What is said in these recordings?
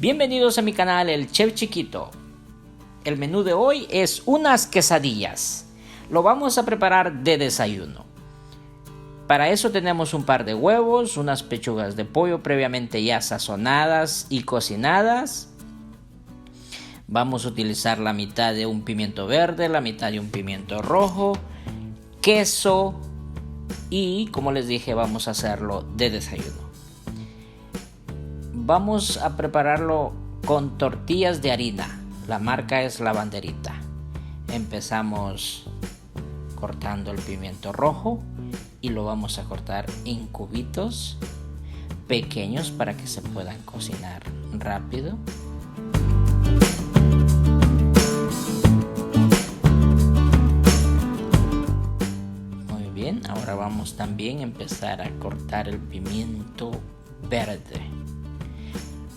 Bienvenidos a mi canal El Chef Chiquito. El menú de hoy es unas quesadillas. Lo vamos a preparar de desayuno. Para eso tenemos un par de huevos, unas pechugas de pollo previamente ya sazonadas y cocinadas. Vamos a utilizar la mitad de un pimiento verde, la mitad de un pimiento rojo, queso y, como les dije, vamos a hacerlo de desayuno. Vamos a prepararlo con tortillas de harina. La marca es La Banderita. Empezamos cortando el pimiento rojo y lo vamos a cortar en cubitos pequeños para que se puedan cocinar rápido. Muy bien, ahora vamos también a empezar a cortar el pimiento verde.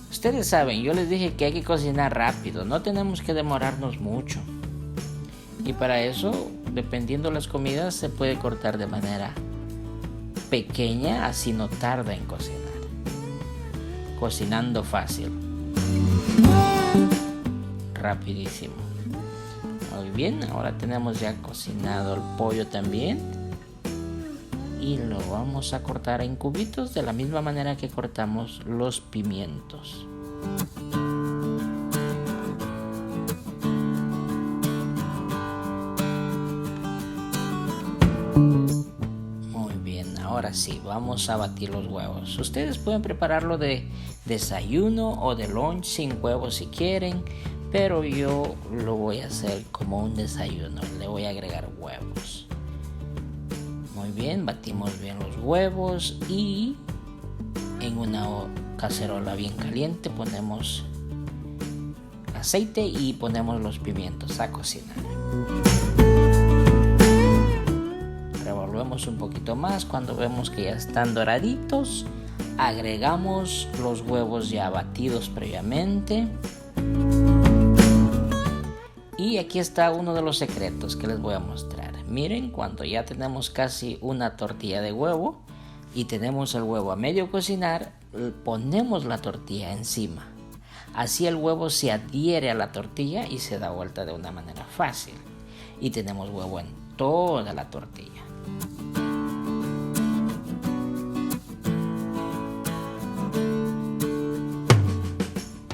Ustedes saben, yo les dije que hay que cocinar rápido, no tenemos que demorarnos mucho. Y para eso, dependiendo de las comidas, se puede cortar de manera pequeña, así no tarda en cocinar. Cocinando fácil. Rapidísimo. Muy bien, ahora tenemos ya cocinado el pollo también. Y lo vamos a cortar en cubitos de la misma manera que cortamos los pimientos. Muy bien, ahora sí, vamos a batir los huevos. Ustedes pueden prepararlo de desayuno o de lunch sin huevos si quieren, pero yo lo voy a hacer como un desayuno, le voy a agregar huevos. Muy bien, batimos bien los huevos y en una cacerola bien caliente ponemos aceite y ponemos los pimientos a cocinar. Revolvemos un poquito más. Cuando vemos que ya están doraditos, agregamos los huevos ya batidos previamente. Y aquí está uno de los secretos que les voy a mostrar. Miren, cuando ya tenemos casi una tortilla de huevo y tenemos el huevo a medio cocinar, ponemos la tortilla encima. Así el huevo se adhiere a la tortilla y se da vuelta de una manera fácil. Y tenemos huevo en toda la tortilla.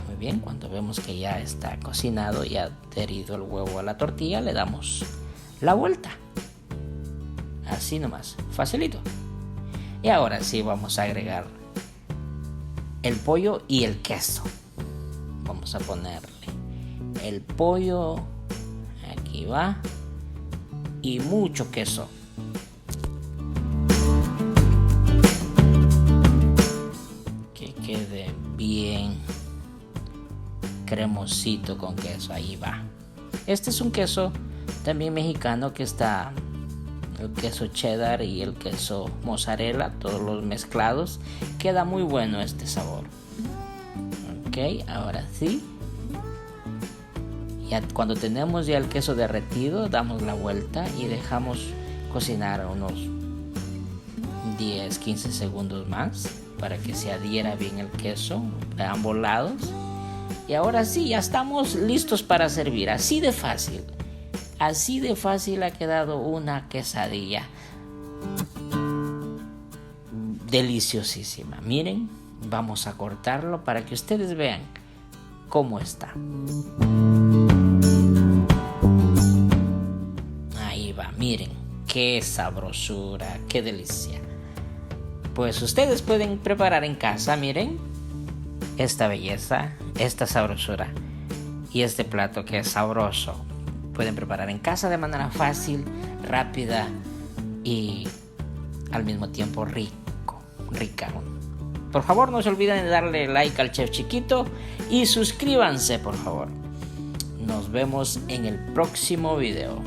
Muy bien, cuando vemos que ya está cocinado y adherido el huevo a la tortilla, le damos la vuelta. Así nomás, facilito. Y ahora sí vamos a agregar el pollo y el queso. Vamos a ponerle el pollo, aquí va, y mucho queso. Que quede bien cremosito con queso, ahí va. Este es un queso también mexicano que está el queso cheddar y el queso mozzarella, todos los mezclados. Queda muy bueno este sabor. Ok, ahora sí. Ya cuando tenemos ya el queso derretido, damos la vuelta y dejamos cocinar unos 10-15 segundos más para que se adhiera bien el queso de ambos lados. Y ahora sí, ya estamos listos para servir. Así de fácil. Así de fácil ha quedado una quesadilla deliciosísima. Miren, vamos a cortarlo para que ustedes vean cómo está. Ahí va, miren, qué sabrosura, qué delicia. Pues ustedes pueden preparar en casa, miren, esta belleza, esta sabrosura y este plato que es sabroso. Pueden preparar en casa de manera fácil, rápida y al mismo tiempo rica. Por favor, no se olviden de darle like al Chef Chiquito y suscríbanse, por favor. Nos vemos en el próximo video.